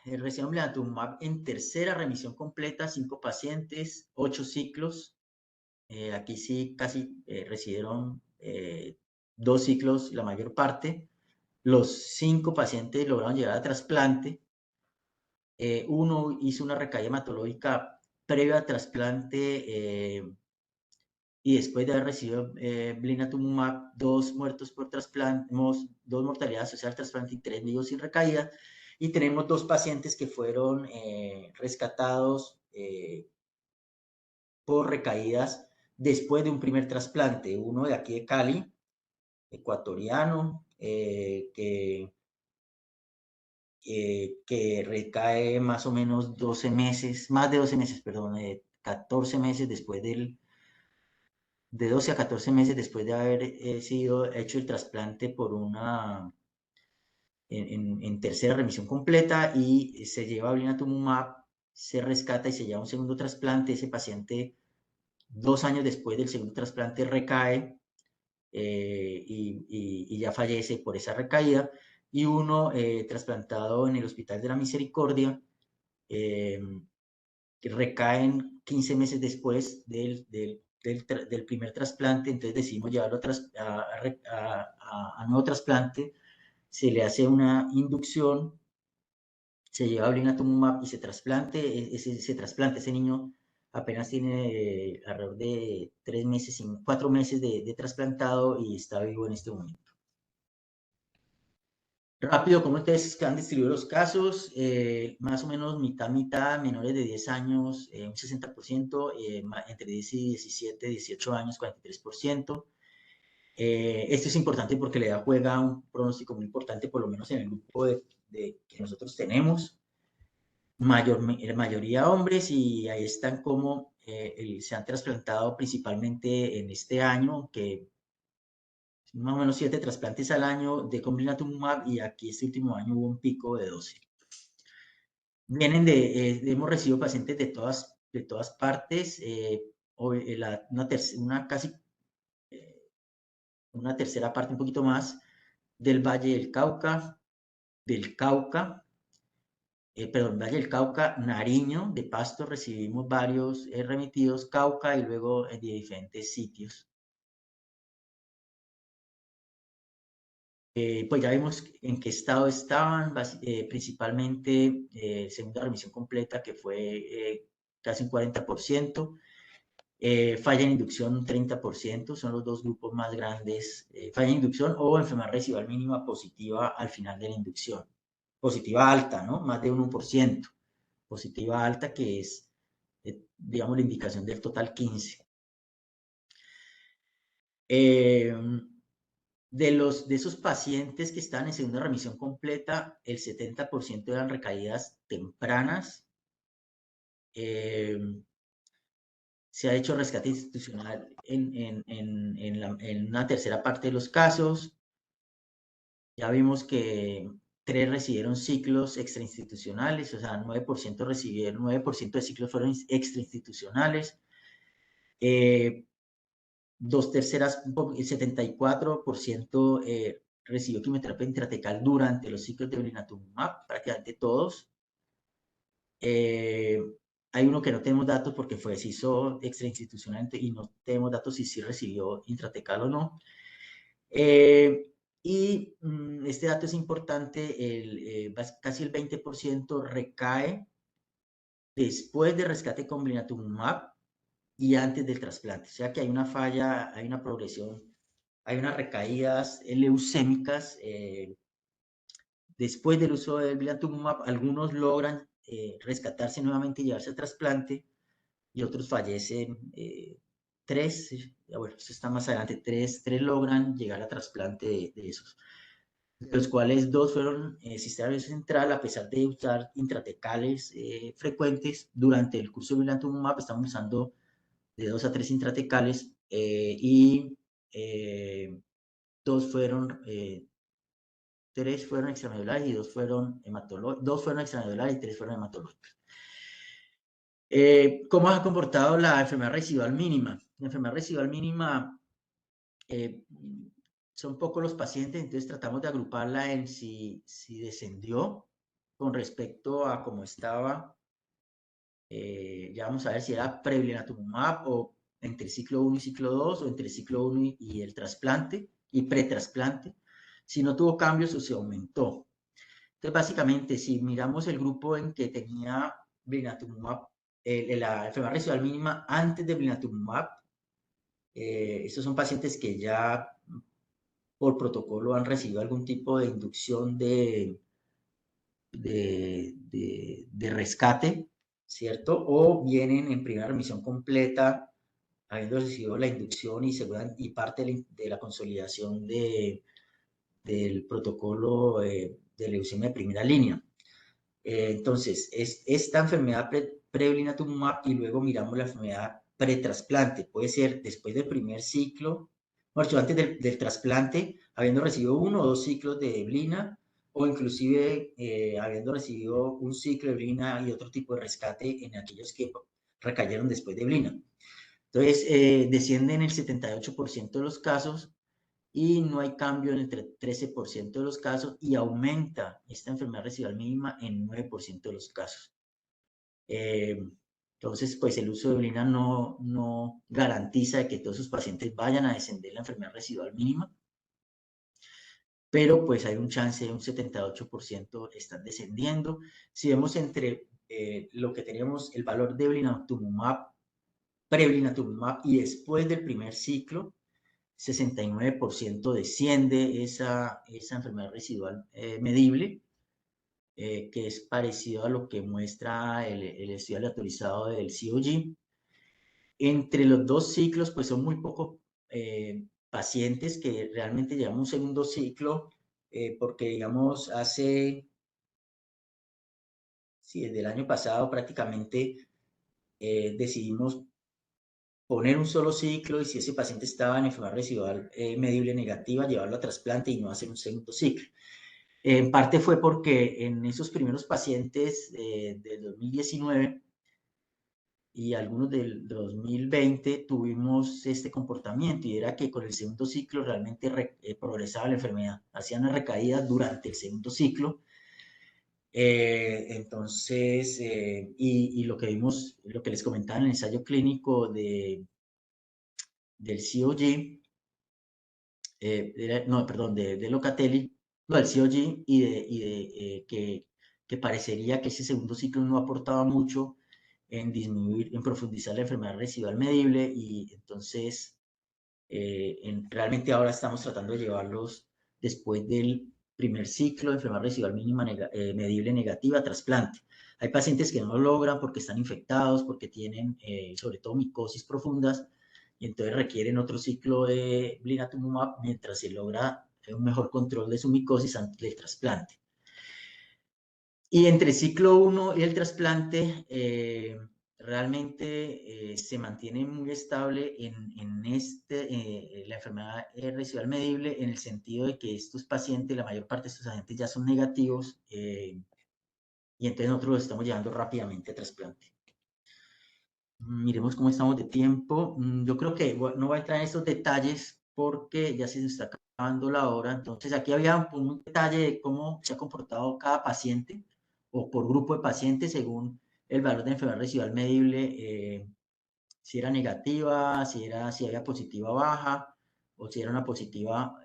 recién blinatumomab en tercera remisión completa, 5 pacientes, 8 ciclos. Aquí sí casi recibieron 2 ciclos la mayor parte. Los 5 pacientes lograron llegar a trasplante. Uno hizo una recaída hematológica previa a trasplante y después de haber recibido blinatumomab, 2 muertos por trasplante, 2 mortalidades asociadas al trasplante y 3 vivos sin recaída. Y tenemos 2 pacientes que fueron rescatados por recaídas después de un primer trasplante. Uno de aquí de Cali, ecuatoriano, que recae más o menos 12 meses, más de 12 meses, perdón, 14 meses después de 12 a 14 meses después de haber sido hecho el trasplante por en tercera remisión completa, y se lleva blinatumomab, se rescata y se lleva un segundo trasplante. Ese paciente, 2 años después del segundo trasplante, recae y ya fallece por esa recaída. Y uno trasplantado en el Hospital de la Misericordia, que recaen 15 meses después del primer trasplante. Entonces decidimos llevarlo a nuevo trasplante. Se le hace una inducción, se lleva blinatumomab y se trasplante. Ese niño apenas tiene alrededor de 3 meses, 4 meses de trasplantado, y está vivo en este momento. Rápido, ¿cómo ustedes han distribuido los casos? Más o menos mitad, menores de 10 años, un 60%, entre 10 y 17, 18 años, 43%. Esto es importante porque la edad juega un pronóstico muy importante, por lo menos en el grupo que nosotros tenemos. Mayoría hombres, y ahí están como se han trasplantado principalmente en este año, que más o menos 7 trasplantes al año de blinatumomab, y aquí este último año hubo un pico de 12. Hemos recibido pacientes de todas partes. Una tercera parte, un poquito más, del Valle del Cauca, Valle del Cauca, Nariño, de Pasto recibimos varios remitidos, Cauca, y luego de diferentes sitios. Pues ya vimos en qué estado estaban, principalmente segunda remisión completa, que fue casi un 40%, falla en inducción un 30%, son los dos grupos más grandes, falla en inducción o enfermedad residual mínima positiva al final de la inducción, positiva alta, ¿no? Más de un 1%, positiva alta, que es, digamos, la indicación del total 15%. De esos pacientes que están en segunda remisión completa, el 70% eran recaídas tempranas. Se ha hecho rescate institucional en una tercera parte de los casos. Ya vimos que 3 recibieron ciclos extrainstitucionales, o sea, 9% recibieron, 9% de ciclos fueron extrainstitucionales. 2/3, el 74% recibió quimioterapia intratecal durante los ciclos de blinatumomab, prácticamente todos. Hay uno que no tenemos datos porque se hizo extrainstitucionalmente, y no tenemos datos si sí recibió intratecal o no. Y este dato es importante, casi el 20% recae después de rescate con blinatumomab y antes del trasplante. O sea que hay una falla, hay una progresión, hay unas recaídas leucémicas después del uso del blinatumomab. Algunos logran rescatarse nuevamente y llevarse al trasplante, y otros fallecen. 3, bueno, eso está más adelante, 3 logran llegar a trasplante de esos, de los cuales 2 fueron sistema nervioso central, a pesar de usar intratecales frecuentes. Durante el curso de blinatumomab estamos usando de 2 a 3 intratecales, y 2 fueron, 3 fueron extramedulares y 2 fueron hematológicos, 2 fueron extramedulares y 3 fueron hematológicos. ¿Cómo ha comportado la enfermedad residual mínima? La enfermedad residual mínima, son pocos los pacientes, entonces tratamos de agruparla en si descendió con respecto a cómo estaba. Ya vamos a ver si era pre-blinatumomab, o entre ciclo 1 y ciclo 2, o entre ciclo 1 y el trasplante y pretrasplante. Si no tuvo cambios o se aumentó. Entonces, básicamente, si miramos el grupo en que tenía blinatumomab, la enfermedad residual mínima antes de blinatumomab, Estos son pacientes que ya por protocolo han recibido algún tipo de inducción de rescate, ¿cierto? O vienen en primera remisión completa, habiendo recibido la inducción y parte de la consolidación del protocolo de leucemia de primera línea. Entonces, es esta enfermedad preblinatumomab y luego miramos la enfermedad pretrasplante. Puede ser después del primer ciclo, bueno, antes del trasplante, habiendo recibido 1 o 2 ciclos de blina, o inclusive habiendo recibido un ciclo de blina y otro tipo de rescate en aquellos que recayeron después de blina. Entonces, desciende en el 78% de los casos y no hay cambio en el 13% de los casos y aumenta esta enfermedad residual mínima en 9% de los casos. Entonces, pues el uso de blina no garantiza que todos sus pacientes vayan a descender la enfermedad residual mínima, pero pues hay un chance de un 78% están descendiendo. Si vemos entre lo que teníamos, el valor de blinatumomab, preblinatumomab y después del primer ciclo, 69% desciende esa enfermedad residual medible, que es parecido a lo que muestra el estudio aleatorizado del COG. Entre los dos ciclos, pues son muy pocos pacientes que realmente llevamos un segundo ciclo, porque digamos desde el año pasado prácticamente decidimos poner un solo ciclo y si ese paciente estaba en enfermedad residual medible negativa, llevarlo a trasplante y no hacer un segundo ciclo. En parte fue porque en esos primeros pacientes del 2019 y algunos del 2020 tuvimos este comportamiento y era que con el segundo ciclo realmente progresaba la enfermedad, hacían una recaída durante el segundo ciclo. Entonces, y lo que vimos, lo que les comentaba en el ensayo clínico del COG, no, perdón, de Locatelli, no, del COG que parecería que ese segundo ciclo no aportaba mucho en disminuir, en profundizar la enfermedad residual medible y entonces realmente ahora estamos tratando de llevarlos después del primer ciclo de enfermedad residual mínima medible negativa a trasplante. Hay pacientes que no lo logran porque están infectados, porque tienen sobre todo micosis profundas y entonces requieren otro ciclo de blinatumomab mientras se logra un mejor control de su micosis antes del trasplante. Y entre el ciclo 1 y el trasplante, realmente se mantiene muy estable en la enfermedad residual medible, en el sentido de que estos pacientes, la mayor parte de estos agentes ya son negativos, y entonces nosotros los estamos llevando rápidamente a trasplante. Miremos cómo estamos de tiempo. Yo creo que no voy a entrar en estos detalles porque ya se nos está acabando la hora. Entonces aquí había un detalle de cómo se ha comportado cada paciente o por grupo de pacientes según el valor de enfermedad residual medible, si era negativa, si había positiva baja o si era una positiva,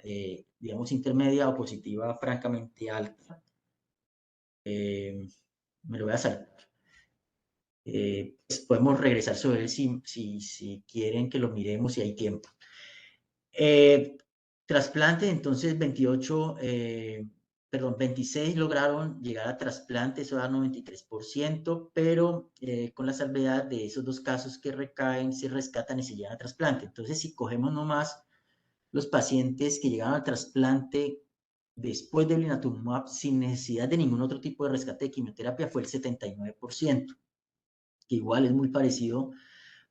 digamos, intermedia o positiva francamente alta. Me lo voy a saltar. Pues podemos regresar sobre él si quieren que lo miremos, si hay tiempo. Trasplante, entonces 26 lograron llegar a trasplante, eso da 93%, pero con la salvedad de esos dos casos que recaen, se rescatan y se llegan a trasplante. Entonces, si cogemos nomás los pacientes que llegaron al trasplante después de blinatumomab sin necesidad de ningún otro tipo de rescate de quimioterapia, fue el 79%, que igual es muy parecido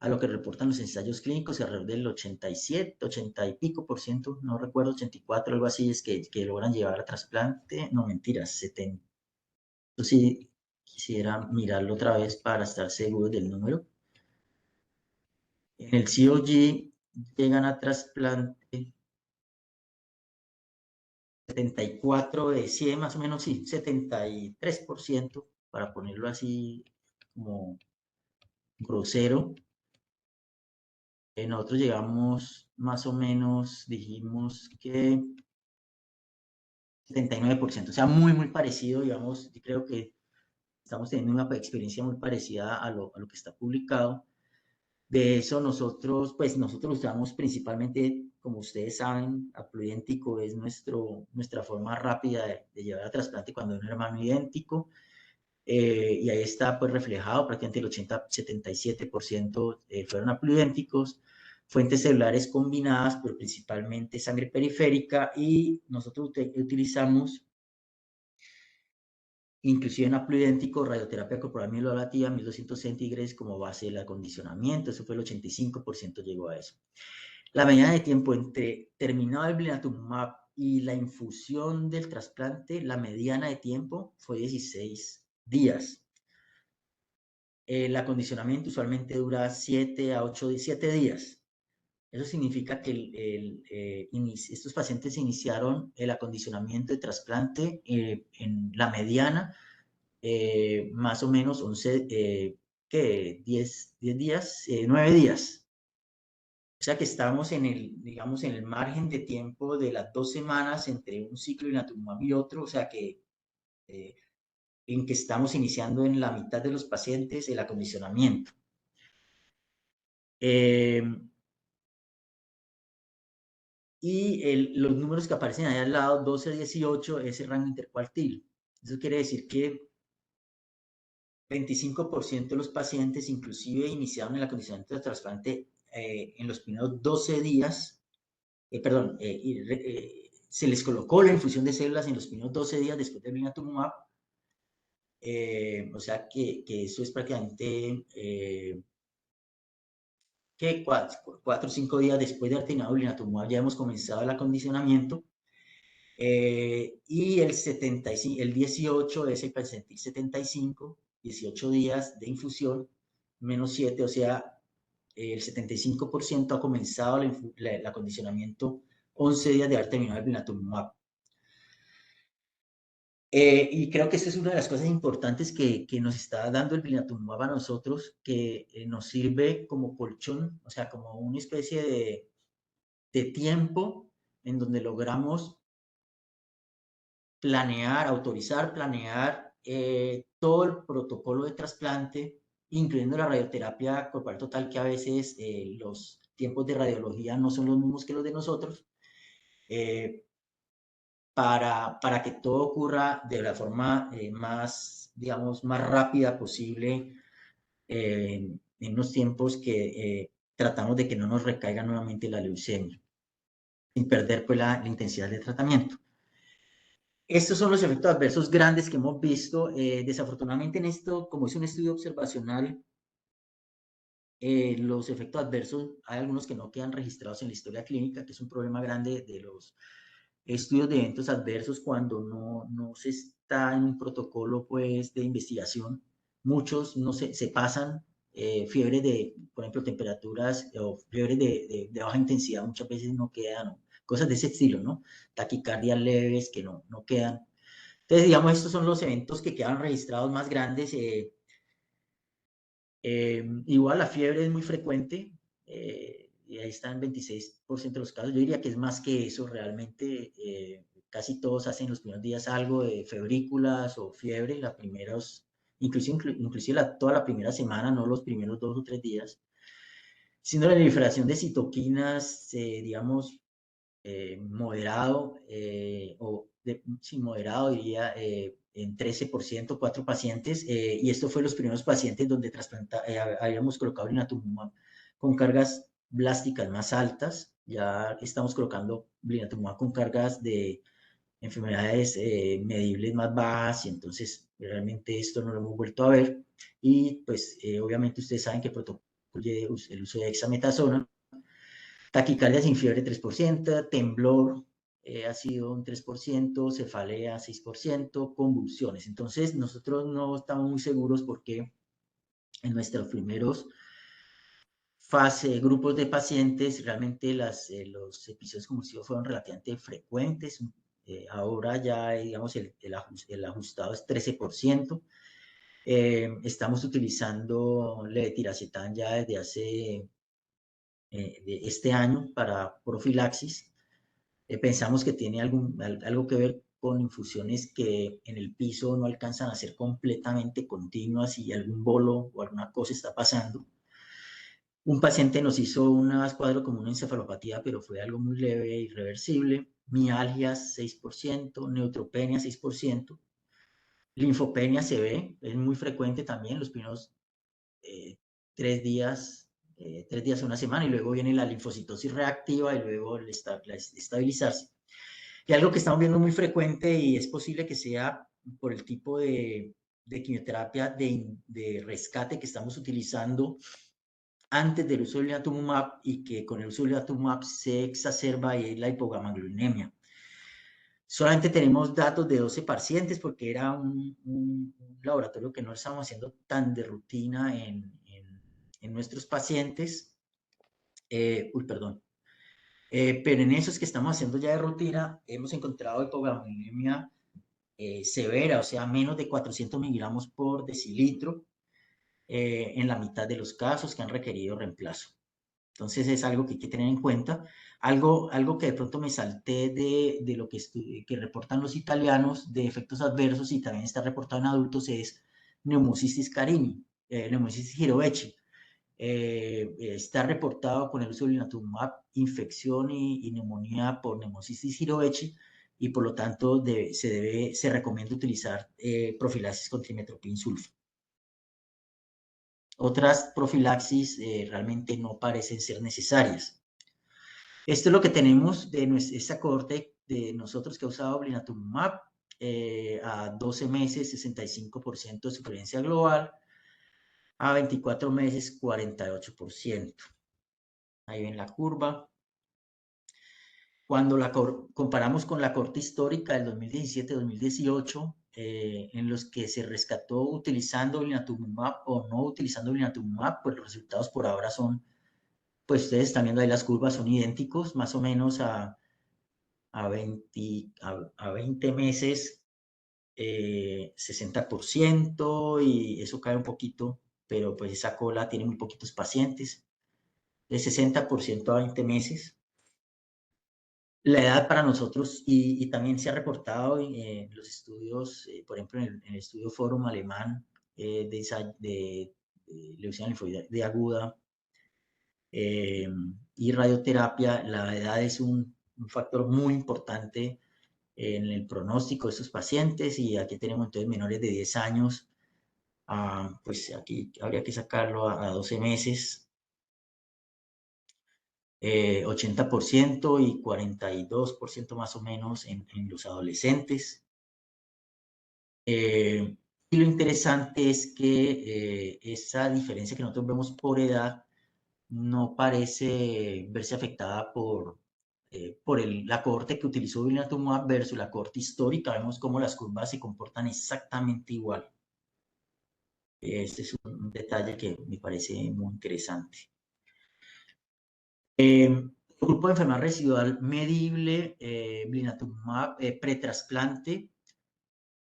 a lo que reportan los ensayos clínicos, alrededor del 87, 80 y pico por ciento, no recuerdo, 84, algo así, es que logran llevar a trasplante, no mentiras, 70. Entonces sí, quisiera mirarlo otra vez para estar seguro del número. En el COG llegan a trasplante 74 de 100, más o menos, sí, 73%, para ponerlo así como grosero. Nosotros llegamos más o menos, dijimos que 79%, o sea, muy, muy parecido, digamos, yo creo que estamos teniendo una experiencia muy parecida a lo que está publicado. De eso nosotros usamos principalmente, como ustedes saben, haplo idéntico es nuestra forma rápida de llevar a trasplante cuando hay un hermano idéntico. Y ahí está pues reflejado, prácticamente el 80-77% fueron haploidénticos, fuentes celulares combinadas, pero principalmente sangre periférica, y nosotros utilizamos, inclusive en haploidéntico, radioterapia corporal mieloablativa, 1200 centígrados como base del acondicionamiento, eso fue el 85% llegó a eso. La medida de tiempo entre terminado el blinatumomab y la infusión del trasplante, la mediana de tiempo fue 16 días. El acondicionamiento usualmente dura 7 a 8, 7 días. Eso significa que estos pacientes iniciaron el acondicionamiento de trasplante en la mediana, más o menos 11, 10 días, 9 días. O sea que estamos digamos, en el margen de tiempo de las 2 semanas entre un ciclo de blinatumomab y otro, o sea que en que estamos iniciando en la mitad de los pacientes el acondicionamiento. Y los números que aparecen ahí al lado, 12 a 18, es el rango intercuartil. Eso quiere decir que 25% de los pacientes inclusive iniciaron el acondicionamiento de trasplante en los primeros 12 días, se les colocó la infusión de células en los primeros 12 días después del blinatumomab. O sea que eso es prácticamente que 4 o 5 días después de haber terminado el blinatumomab ya hemos comenzado el acondicionamiento. Y el 18 es el percentil 75, 18 días de infusión, menos 7, o sea, el 75% ha comenzado el acondicionamiento 11 días de haber terminado el blinatumomab. Y creo que esta es una de las cosas importantes que nos está dando el blinatumomab a nosotros, que nos sirve como colchón, o sea, como una especie de tiempo en donde logramos planear todo el protocolo de trasplante, incluyendo la radioterapia corporal total, que a veces los tiempos de radiología no son los mismos que los de nosotros, para que todo ocurra de la forma más, digamos, más rápida posible, en unos tiempos que tratamos de que no nos recaiga nuevamente la leucemia, sin perder pues la intensidad de tratamiento. Estos son los efectos adversos grandes que hemos visto. Desafortunadamente en esto, como es un estudio observacional, los efectos adversos, hay algunos que no quedan registrados en la historia clínica, que es un problema grande de los estudios de eventos adversos cuando no se está en un protocolo pues, de investigación. Muchos no se pasan, fiebre de, por ejemplo, temperaturas o fiebre de baja intensidad, muchas veces no quedan, ¿no? Cosas de ese estilo, ¿no? Taquicardias leves que no quedan. Entonces, digamos, estos son los eventos que quedan registrados más grandes. Igual la fiebre es muy frecuente, y ahí están en 26% de los casos. Yo diría que es más que eso realmente. Casi todos hacen los primeros días algo de febrículas o fiebre, las primeros, inclusive toda la primera semana, no los primeros 2 o 3 días. Sino la proliferación de citoquinas, digamos, moderado, moderado diría, en 13%, 4 pacientes, y esto fue los primeros pacientes donde habíamos colocado blinatumomab con cargas blásticas más altas. Ya estamos colocando blinatumomab con cargas de enfermedades medibles más bajas, y entonces realmente esto no lo hemos vuelto a ver. Y pues obviamente ustedes saben que el protocolo el uso de dexametasona. Taquicardia sin fiebre 3%, temblor ha sido un 3%, cefalea 6%, convulsiones. Entonces nosotros no estamos muy seguros porque en nuestros primeros grupos de pacientes realmente los episodios convulsivos fueron relativamente frecuentes. Ahora ya, digamos, el ajustado es 13%. Estamos utilizando levetiracetam ya desde hace de este año para profilaxis. Pensamos que tiene algo que ver con infusiones que en el piso no alcanzan a ser completamente continuas y algún bolo o alguna cosa está pasando. Un paciente nos hizo un cuadro como una encefalopatía, pero fue algo muy leve e irreversible. Mialgia 6%, neutropenia 6%, linfopenia se ve, es muy frecuente también los primeros 3 días, 3 días a una semana, y luego viene la linfocitosis reactiva y luego el estabilizarse. Y algo que estamos viendo muy frecuente, y es posible que sea por el tipo de quimioterapia de rescate que estamos utilizando antes del uso del blinatumomab, y que con el uso del blinatumomab se exacerba y es la hipogammaglobulinemia. Solamente tenemos datos de 12 pacientes porque era un laboratorio que no estamos haciendo tan de rutina en nuestros pacientes. Perdón. Pero en esos que estamos haciendo ya de rutina, hemos encontrado hipogammaglobulinemia severa, o sea, menos de 400 miligramos por decilitro, en la mitad de los casos que han requerido reemplazo. Entonces es algo que hay que tener en cuenta. Algo que de pronto me salté de lo que reportan los italianos de efectos adversos, y también está reportado en adultos, es neumocystis carini, neumocystis jirovecii. Está reportado con el uso del blinatumomab infección y neumonía por neumocystis jirovecii, y por lo tanto se recomienda utilizar profilaxis con trimethoprim sulfa. Otras profilaxis realmente no parecen ser necesarias. Esto es lo que tenemos de esta cohorte de nosotros que ha usado blinatumomab, a 12 meses, 65% de supervivencia global, a 24 meses, 48%. Ahí ven la curva. Cuando la comparamos con la cohorte histórica del 2017-2018, en los que se rescató utilizando blinatumomab o no utilizando blinatumomab, pues los resultados por ahora son, pues ustedes están viendo ahí las curvas, son idénticos, más o menos a 20 meses, 60%, y eso cae un poquito, pero pues esa cola tiene muy poquitos pacientes, de 60% a 20 meses. La edad para nosotros, y también se ha reportado en los estudios, por ejemplo, en el estudio Fórum alemán de leucemia linfoide aguda y radioterapia, la edad es un factor muy importante en el pronóstico de estos pacientes, y aquí tenemos entonces menores de 10 años, pues aquí habría que sacarlo a 12 meses, 80% y 42% más o menos en los adolescentes. Y lo interesante es que esa diferencia que nosotros vemos por edad no parece verse afectada por la cohorte que utilizó blinatumomab versus la cohorte histórica. Vemos cómo las curvas se comportan exactamente igual. Este es un detalle que me parece muy interesante. Grupo de enfermedad residual medible, blinatumomab pretrasplante,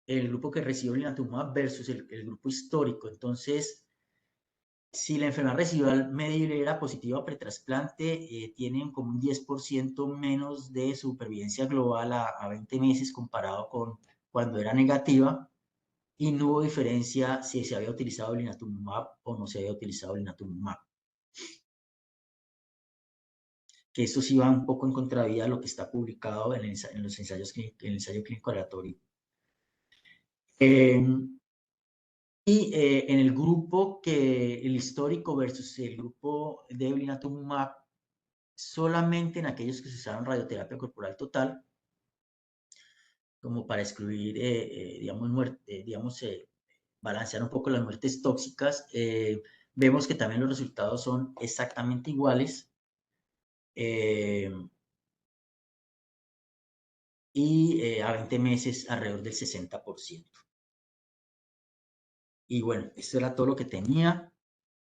el grupo que recibió blinatumomab versus el grupo histórico. Entonces, si la enfermedad residual medible era positiva pretrasplante, tienen como un 10% menos de supervivencia global a 20 meses comparado con cuando era negativa, y no hubo diferencia si se había utilizado blinatumomab o no se había utilizado blinatumomab. Que eso sí va un poco en contravía de lo que está publicado en los ensayos en el ensayo clínico aleatorio. En el grupo el histórico versus el grupo de blinatumomab, solamente en aquellos que se usaron radioterapia corporal total, como para excluir, digamos, balancear un poco las muertes tóxicas, vemos que también los resultados son exactamente iguales. Y a 20 meses alrededor del 60%. Y bueno, esto era todo lo que tenía.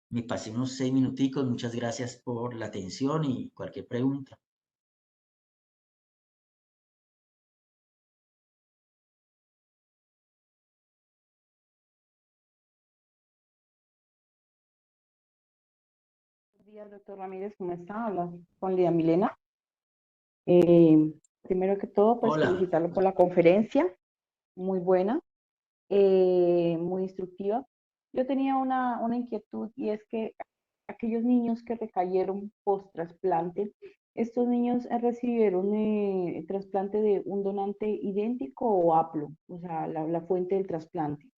Me pasé unos 6 minuticos. Muchas gracias por la atención y cualquier pregunta. Buenos días, doctor Ramírez, ¿cómo está? Habla con Lidia Milena. Primero que todo, pues Hola. felicitarlo por la conferencia, muy buena, muy instructiva. Yo tenía una inquietud, y es que aquellos niños que recayeron post-trasplante, ¿estos niños recibieron trasplante de un donante idéntico o haplo? O sea, la fuente del trasplante.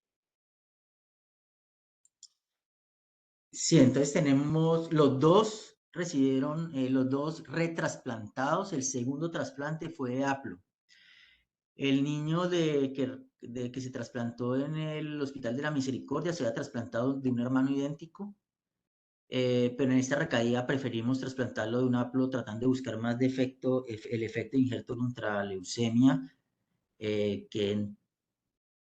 Sí, entonces tenemos los dos recibieron, los dos retrasplantados. El segundo trasplante fue de haplo. El niño de que se trasplantó en el Hospital de la Misericordia se había trasplantado de un hermano idéntico, pero en esta recaída preferimos trasplantarlo de un haplo tratando de buscar más de efecto, el efecto de injerto contra leucemia, que en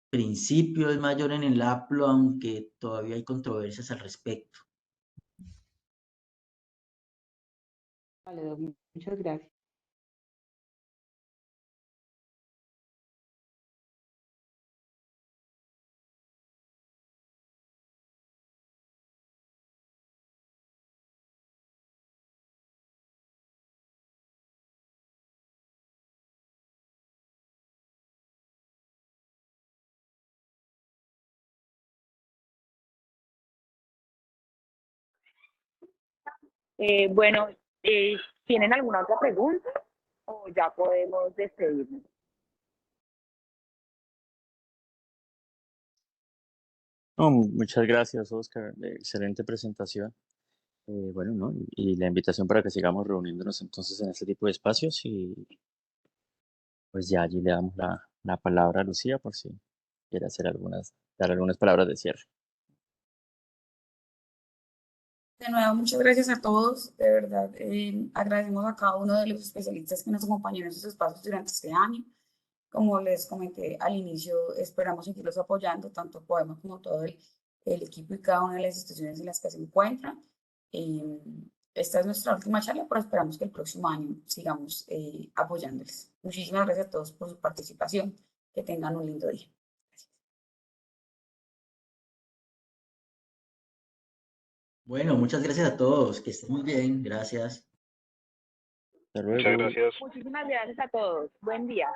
principio es mayor en el haplo, aunque todavía hay controversias al respecto. Vale, doc, muchas gracias. Bueno, ¿tienen alguna otra pregunta o ya podemos despedirnos? No, muchas gracias, Oscar. Excelente presentación. Bueno, ¿no? Y la invitación para que sigamos reuniéndonos entonces en este tipo de espacios y pues ya allí le damos la palabra a Lucía por si quiere dar algunas palabras de cierre. De nuevo, muchas gracias a todos. De verdad, agradecemos a cada uno de los especialistas que nos acompañaron en estos espacios durante este año. Como les comenté al inicio, esperamos seguirlos apoyando, tanto Podemos como todo el equipo y cada una de las instituciones en las que se encuentran. Eh, Esta es nuestra última charla, pero esperamos que el próximo año sigamos apoyándoles. Muchísimas gracias a todos por su participación. Que tengan un lindo día. Bueno, muchas gracias a todos, que estén muy bien, gracias. Hasta Muchas luego. gracias. Muchísimas gracias a todos. Buen día.